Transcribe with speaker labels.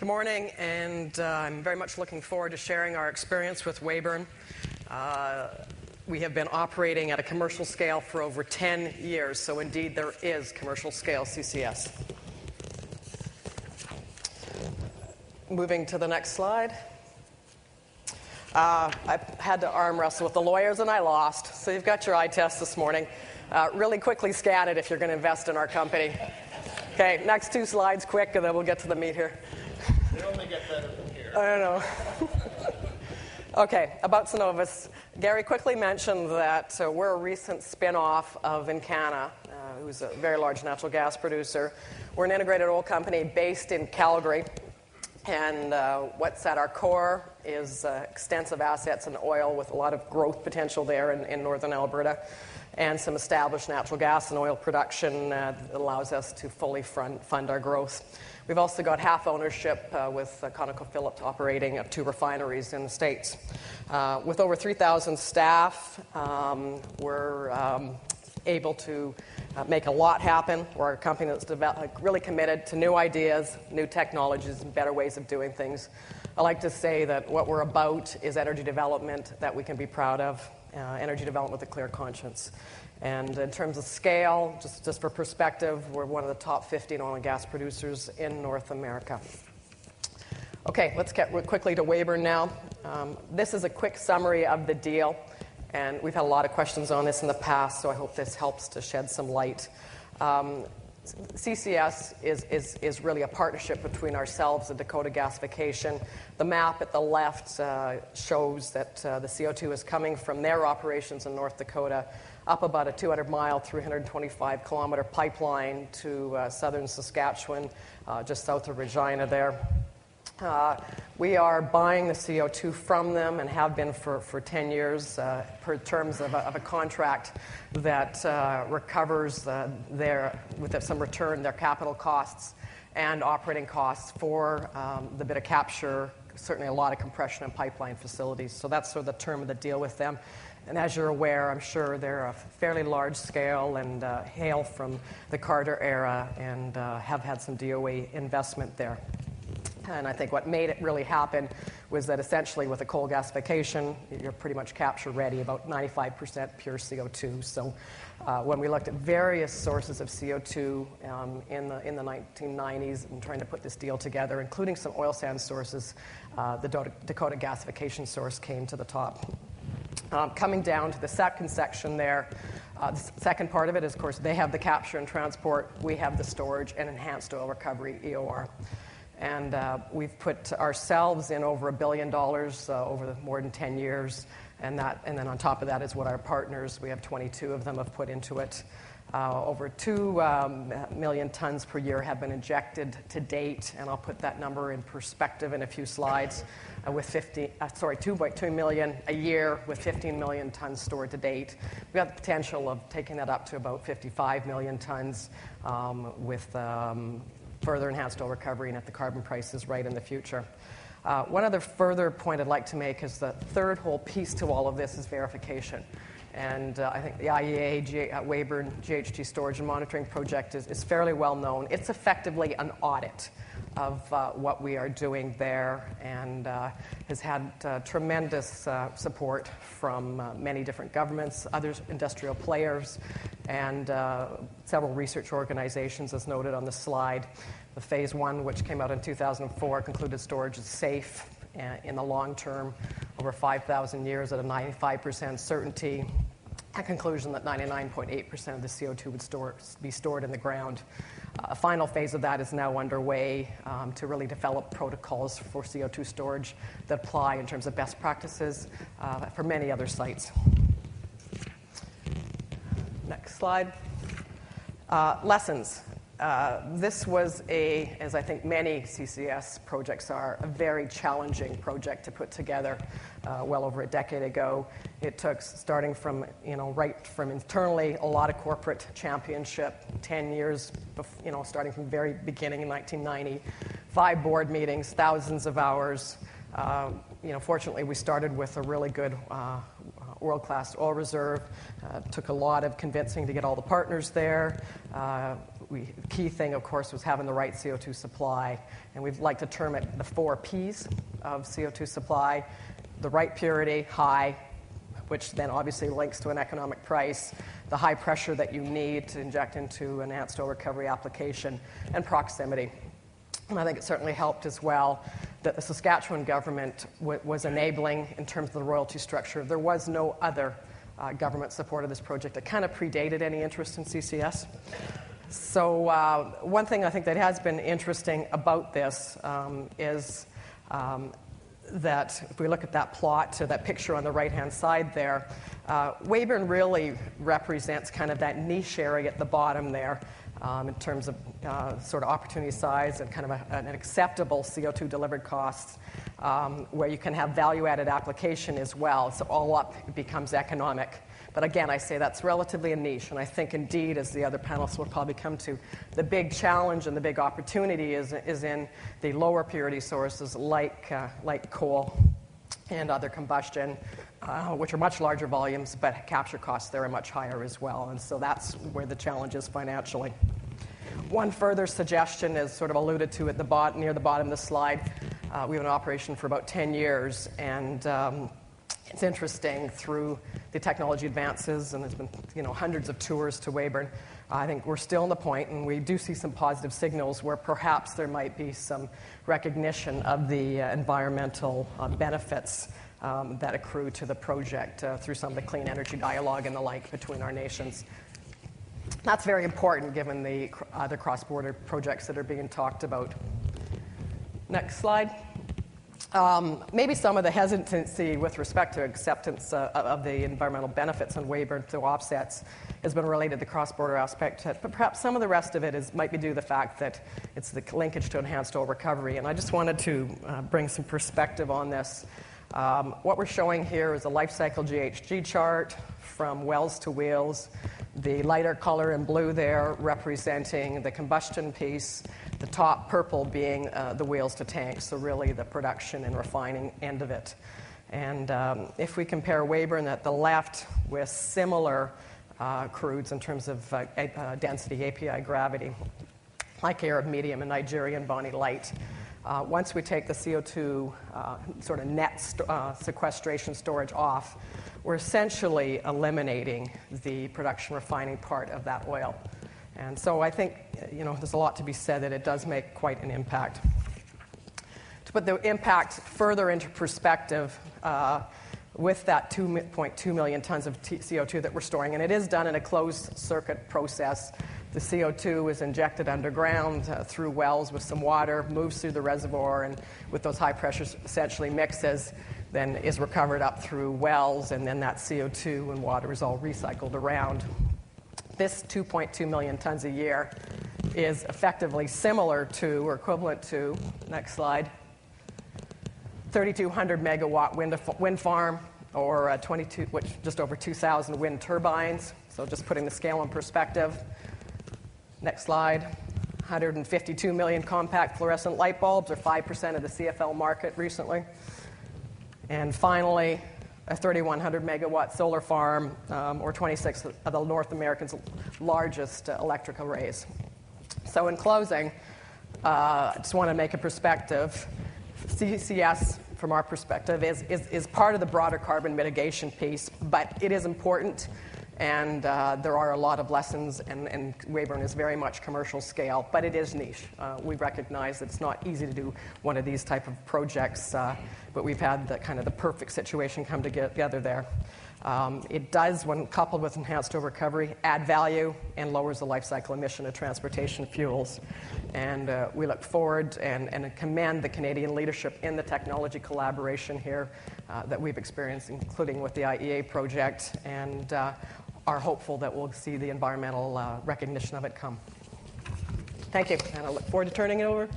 Speaker 1: Good morning, and I'm very much looking forward to sharing our experience with Fairburn. We have been operating at a commercial scale for over 10 years, so indeed there is commercial scale CCS. Moving to the next slide. I had to arm wrestle with the lawyers and I lost, so you've got your eye test this morning. Really quickly scan it if you're going to invest in our company. Okay, next two slides quick, and then we'll get to the meat here.
Speaker 2: They only get better from here.
Speaker 1: I don't know. Okay, about Cenovus. Gary quickly mentioned that we're a recent spin-off of Encana, who's a very large natural gas producer. We're an integrated oil company based in Calgary, and what's at our core is extensive assets in oil with a lot of growth potential there in northern Alberta, and some established natural gas and oil production that allows us to fully fund our growth. We've also got half ownership with ConocoPhillips operating 2 refineries in the States. With over 3,000 staff, we're able to make a lot happen. We're a company that's really committed to new ideas, new technologies, and better ways of doing things. I like to say that what we're about is energy development that we can be proud of, energy development with a clear conscience. And in terms of scale, just for perspective, we're one of the top 15 oil and gas producers in North America. Okay, let's get quickly to Fairburn now. This is a quick summary of the deal, and we've had a lot of questions on this in the past, so I hope this helps to shed some light. CCS is really a partnership between ourselves and Dakota Gasification. The map at the left shows that the CO2 is coming from their operations in North Dakota up about a 200-mile, 325-kilometer pipeline to southern Saskatchewan, just south of Regina there. We are buying the CO2 from them and have been for 10 years per terms of a contract that recovers with some return, their capital costs and operating costs for the bit of capture, certainly a lot of compression and pipeline facilities. So that's sort of the term of the deal with them. And as you're aware, I'm sure they're a fairly large scale and hail from the Carter era and have had some DOE investment there. And I think what made it really happen was that essentially with a coal gasification, you're pretty much capture ready, about 95% pure CO2. So when we looked at various sources of CO2 in the 1990s and trying to put this deal together, including some oil sands sources, the Dakota Gasification source came to the top. Coming down to the second section there, the second part of it is, of course, they have the capture and transport. We have the storage and enhanced oil recovery, EOR. And we've put ourselves in over $1 billion over more than 10 years. And then on top of that is what our partners, we have 22 of them, have put into it. Over 2 million tons per year have been injected to date, and I'll put that number in perspective in a few slides. With 2.2 million a year with 15 million tons stored to date. We have the potential of taking that up to about 55 million tons with further enhanced oil recovery and if the carbon price is right in the future. One other further point I'd like to make is the third whole piece to all of this is verification. And I think the IEA Fairburn GHG Storage and Monitoring Project is fairly well known. It's effectively an audit of what we are doing there and has had tremendous support from many different governments, other industrial players, and several research organizations, as noted on the slide. The Phase 1, which came out in 2004, concluded storage is safe in the long term, over 5,000 years at a 95% certainty, a conclusion that 99.8% of the CO2 would be stored in the ground. A final phase of that is now underway to really develop protocols for CO2 storage that apply in terms of best practices for many other sites. Next slide. Lessons. This was as I think many CCS projects are, a very challenging project to put together well over a decade ago. It took, starting from, right from internally, a lot of corporate championship, 10 years, starting from the very beginning in 1990, 5 board meetings, thousands of hours. Fortunately, we started with a really good world-class oil reserve. Took a lot of convincing to get all the partners there. The key thing, of course, was having the right CO2 supply. And we'd like to term it the 4 Ps of CO2 supply. The right purity, high, which then obviously links to an economic price, the high pressure that you need to inject into an enhanced oil recovery application, and proximity. And I think it certainly helped as well that the Saskatchewan government was enabling in terms of the royalty structure. There was no other government support of this project. It kind of predated any interest in CCS. So one thing I think that has been interesting about this is that if we look at that plot, to that picture on the right-hand side there, Weyburn really represents kind of that niche area at the bottom there in terms of sort of opportunity size and kind of an acceptable CO2 delivered costs where you can have value-added application as well. So all up, it becomes economic. But again, I say that's relatively a niche, and I think indeed, as the other panelists will probably come to, the big challenge and the big opportunity is in the lower purity sources like coal and other combustion, which are much larger volumes, but capture costs there are much higher as well. And so that's where the challenge is financially. One further suggestion is sort of alluded to at the bottom, near the bottom of the slide. We have an operation for about 10 years, and it's interesting through the technology advances, and there's been hundreds of tours to Weyburn. I think we're still in the point, and we do see some positive signals where perhaps there might be some recognition of the environmental benefits that accrue to the project through some of the clean energy dialogue and the like between our nations. That's very important given the other cross-border projects that are being talked about. Next slide. Maybe some of the hesitancy with respect to acceptance of the environmental benefits on Weyburn through offsets has been related to the cross-border aspect, but perhaps some of the rest of it might be due to the fact that it's the linkage to enhanced oil recovery. And I just wanted to bring some perspective on this. What we're showing here is a life cycle GHG chart from wells to wheels. The lighter color in blue there representing the combustion piece, the top purple being the wheels to tanks, so really the production and refining end of it. And if we compare Weyburn at the left with similar crudes in terms of density, API gravity, like Arab Medium and Nigerian Bonny Light, once we take the CO2 sort of net sequestration storage off, we're essentially eliminating the production refining part of that oil. And so I think there's a lot to be said that it does make quite an impact. To put the impact further into perspective, with that 2.2 million tons of CO2 that we're storing, and it is done in a closed circuit process. The CO2 is injected underground through wells with some water, moves through the reservoir, and with those high pressures essentially mixes, then is recovered up through wells, and then that CO2 and water is all recycled around. This 2.2 million tons a year is effectively similar to, or equivalent to, next slide, 3,200 megawatt wind farm, or just over 2,000 wind turbines. So just putting the scale in perspective. Next slide. 152 million compact fluorescent light bulbs, or 5% of the CFL market recently. And finally, a 3,100 megawatt solar farm, or 26 of the North America's largest electric arrays. So in closing, I just want to make a perspective. CCS, from our perspective, is part of the broader carbon mitigation piece, but it is important, and there are a lot of lessons, and Weyburn is very much commercial scale, but it is niche. We recognize that it's not easy to do one of these type of projects, but we've had the perfect situation come together there. It does, when coupled with enhanced oil recovery, add value and lowers the life cycle emission of transportation fuels. And we look forward and commend the Canadian leadership in the technology collaboration here that we've experienced, including with the IEA project, and are hopeful that we'll see the environmental recognition of it come. Thank you, and I look forward to turning it over